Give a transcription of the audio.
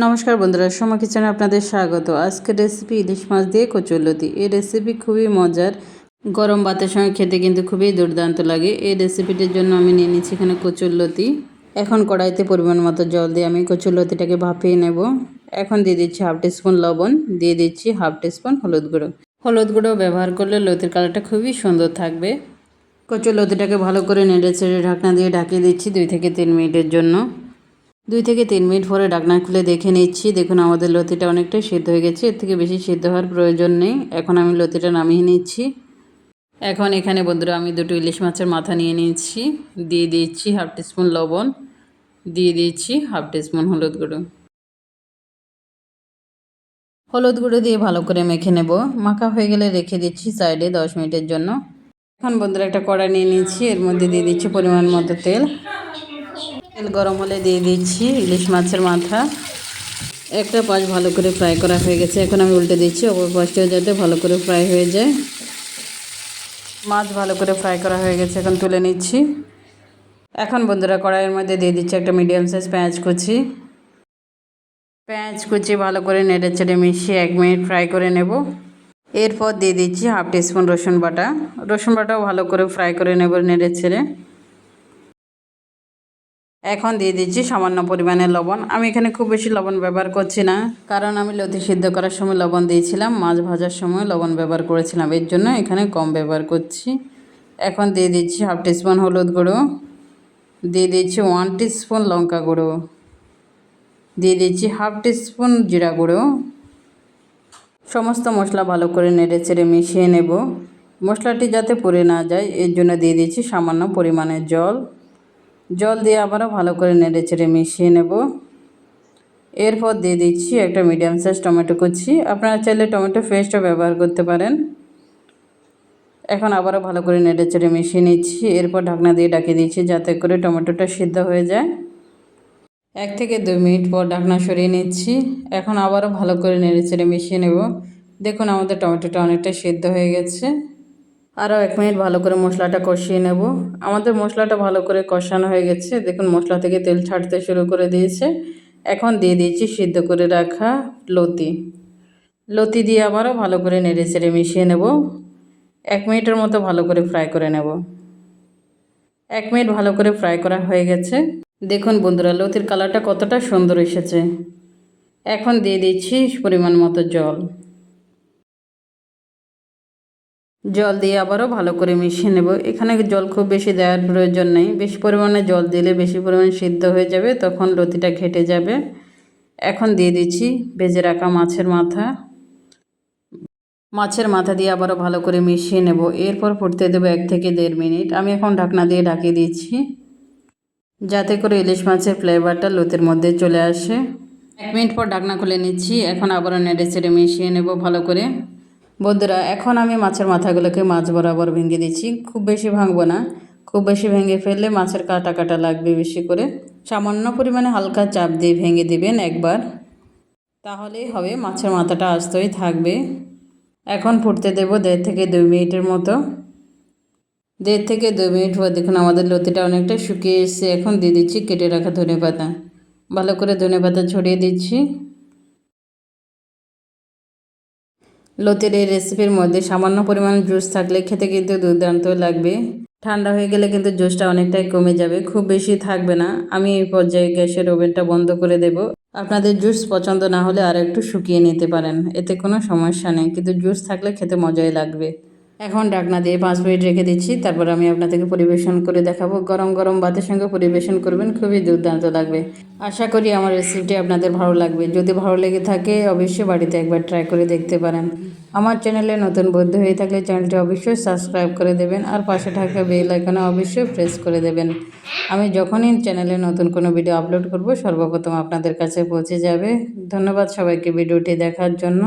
নমস্কার বন্ধুরা, সোমা কিচেনে আপনাদের স্বাগত। আজকের রেসিপি ইলিশ মাছ দিয়ে কচুরলতি। এই রেসিপি খুবই মজার, গরম ভাতের সঙ্গে খেতে কিন্তু খুবই দুর্দান্ত লাগে। এই রেসিপিটির জন্য আমি নিয়ে নিচ্ছি এখানে কচুরলতি। এখন কড়াইতে পরিমাণ মতো জল দিয়ে আমি কচুরলতিটাকে ভাপিয়ে নেব। এখন দিয়ে দিচ্ছি হাফ টিস্পুন লবণ, দিয়ে দিচ্ছি হাফ টিস্পুন হলুদ গুঁড়ো। হলুদ গুঁড়ো ব্যবহার করলে লতির কালারটা খুবই সুন্দর থাকবে। কচুরলতিটাকে ভালো করে নেড়ে চেড়ে ঢাকনা দিয়ে ঢাকিয়ে দিচ্ছি 2 থেকে 3 মিনিটের জন্য। 2 থেকে 3 মিনিট পরে ঢাকনা খুলে দেখে নিচ্ছি। দেখুন আমাদের লতিটা অনেকটাই সিদ্ধ হয়ে গেছে, এর থেকে বেশি সিদ্ধ হওয়ার প্রয়োজন নেই। এখন আমি লতিটা নামিয়ে নিচ্ছি। এখন এখানে বন্ধুরা আমি 2টো ইলিশ মাছের মাথা নিয়ে নিচ্ছি, দিয়ে দিচ্ছি হাফ টিস্পুন লবণ, দিয়ে দিচ্ছি হাফ টিস্পুন হলুদ গুঁড়ো। হলুদ গুঁড়ো দিয়ে ভালো করে মেখে নেব। মাখা হয়ে গেলে রেখে দিচ্ছি সাইডে 10 মিনিটের জন্য। এখন বন্ধুরা একটা কড়াই নিয়ে নিচ্ছি, এর মধ্যে দিয়ে দিচ্ছি পরিমাণ মতো তেল। তেল গরম হলে দিয়ে দিচ্ছি ইলিশ মাছের মাথা। একটা পাশ ভালো করে ফ্রাই করা হয়ে গেছে, এখন আমি উল্টে দিচ্ছি অপর পাশটাও যাতে ভালো করে ফ্রাই হয়ে যায়। মাছ ভালো করে ফ্রাই করা হয়ে গেছে, এখন তুলে নিচ্ছি। এখন বন্ধুরা কড়াইয়ের মধ্যে দিয়ে দিচ্ছি একটা মিডিয়াম সাইজ পেঁয়াজ কুচি। পেঁয়াজ কুচি ভালো করে নেড়ে চেড়ে মিশিয়ে 1 মিনিট ফ্রাই করে নেব। এরপর দিয়ে দিচ্ছি হাফ টিস্পুন রসুন বাটা। রসুন বাটাও ভালো করে ফ্রাই করে নেব নেড়ে চেড়ে। এখন দিয়ে দিচ্ছি সামান্য পরিমাণে লবণ। আমি এখানে খুব বেশি লবণ ব্যবহার করছি না, কারণ আমি লতি সিদ্ধ করার সময় লবণ দিয়েছিলাম, মাছ ভাজার সময় লবণ ব্যবহার করেছিলাম, এর জন্য এখানে কম ব্যবহার করছি। এখন দিয়ে দিচ্ছি হাফ টিস্পুন হলুদ গুঁড়ো, দিয়ে দিচ্ছি 1 টিস্পুন লঙ্কা গুঁড়ো, দিয়ে দিচ্ছি হাফ টিস্পুন জিরা গুঁড়ো। সমস্ত মশলা ভালো করে নেড়ে চেড়ে মিশিয়ে নেব। মশলাটি যাতে পুড়ে না যায় এর জন্য দিয়ে দিচ্ছি সামান্য পরিমাণে জল। জল দিয়ে আবারও ভালো করে নেড়ে চেড়ে মিশিয়ে নেব। এরপর দিয়ে দিচ্ছি একটা মিডিয়াম সাইজ টমেটো কুচি। আপনারা চাইলে টমেটো পেস্টও ব্যবহার করতে পারেন। এখন আবারও ভালো করে নেড়ে চেড়ে মিশিয়ে নিচ্ছি। এরপর ঢাকনা দিয়ে ঢাকিয়ে দিচ্ছি যাতে করে টমেটোটা সিদ্ধ হয়ে যায়। 1 থেকে 2 মিনিট পর ঢাকনা সরিয়ে নিচ্ছি। এখন আবারও ভালো করে নেড়ে চেড়ে মিশিয়ে নেব। দেখুন আমাদের টমেটোটা অনেকটা সিদ্ধ হয়ে গেছে। আরও 1 মিনিট ভালো করে মশলাটা কষিয়ে নেব। আমাদের মশলাটা ভালো করে কষানো হয়ে গেছে। দেখুন মশলা থেকে তেল ছাড়তে শুরু করে দিয়েছে। এখন দিয়ে দিয়েছি সিদ্ধ করে রাখা লতি। লতি দিয়ে আবারও ভালো করে নেড়ে চেড়ে মিশিয়ে নেব। 1 মিনিটের মতো ভালো করে ফ্রাই করে নেব। 1 মিনিট ভালো করে ফ্রাই করা হয়ে গেছে। দেখুন বন্ধুরা লতির কালারটা কতটা সুন্দর এসেছে। এখন দিয়ে দিচ্ছি পরিমাণ মতো জল। জল দিয়ে আবারও ভালো করে মিশিয়ে নেব। এখানে জল খুব বেশি দেওয়ার প্রয়োজন নেই, বেশি পরিমাণে জল দিলে বেশি পরিমাণে সিদ্ধ হয়ে যাবে, তখন লতিটা ঘেটে যাবে। এখন দিয়ে দিচ্ছি ভেজে রাখা মাছের মাথা। মাছের মাথা দিয়ে আবারও ভালো করে মিশিয়ে নেব। এরপর ফুটতে দেবো 1 থেকে 1.5 মিনিট। আমি এখন ঢাকনা দিয়ে ঢাকিয়ে দিচ্ছি যাতে করে ইলিশ মাছের ফ্লেভারটা লতির মধ্যে চলে আসে। 1 মিনিট পর ঢাকনা খুলে নিচ্ছি। এখন আবারও নেড়ে চেড়ে মিশিয়ে নেব ভালো করে। বন্ধুরা এখন আমি মাছের মাথাগুলোকে মাছ বরাবর ভেঙে দিচ্ছি। খুব বেশি ভাঙবো না, খুব বেশি ভেঙে ফেললে মাছের কাটা কাটা লাগবে বেশি করে। সামান্য পরিমাণে হালকা চাপ দিয়ে ভেঙে দিবেন একবার, তাহলেই হবে, মাছের মাথাটা আস্তই থাকবে। এখন ফুটতে দেব 1.5 থেকে 2 মিনিটের মতো। 1.5 থেকে 2 মিনিট পর দেখুন আমাদের লতিটা অনেকটা শুকিয়ে এসেছে। এখন দিয়ে দিচ্ছি কেটে রাখা ধনেপাতা। ভালো করে ধনেপাতা ছড়িয়ে দিচ্ছি। লতির এই রেসিপির মধ্যে সামান্য পরিমাণ জুস থাকলে খেতে কিন্তু দুর্দান্ত লাগবে। ঠান্ডা হয়ে গেলে কিন্তু জুসটা অনেকটাই কমে যাবে, খুব বেশি থাকবে না। আমি এই পর্যায়ে গ্যাসের ওভেনটা বন্ধ করে দেব। আপনাদের জুস পছন্দ না হলে আর একটু শুকিয়ে নিতে পারেন, এতে কোনো সমস্যা নেই, কিন্তু জুস থাকলে খেতে মজাই লাগবে। এখন ঢাকনা দিয়ে 5 মিনিট রেখে দিচ্ছি, তারপর আমি আপনাদেরকে পরিবেশন করে দেখাবো। গরম গরম ভাতের সঙ্গে পরিবেশন করবেন, খুবই দুর্দান্ত লাগবে। আশা করি আমার রেসিপিটি আপনাদের ভালো লাগবে। যদি ভালো লেগে থাকে অবশ্যই বাড়িতে একবার ট্রাই করে দেখতে পারেন। আমার চ্যানেলে নতুন বন্ধু হয়ে থাকলে চ্যানেলটি অবশ্যই সাবস্ক্রাইব করে দেবেন, আর পাশে থাকা বেল আইকনে অবশ্যই প্রেস করে দেবেন। আমি যখনই চ্যানেলে নতুন কোনো ভিডিও আপলোড করব সর্বপ্রথম আপনাদের কাছে পৌঁছে যাবে। ধন্যবাদ সবাইকে ভিডিওটি দেখার জন্য।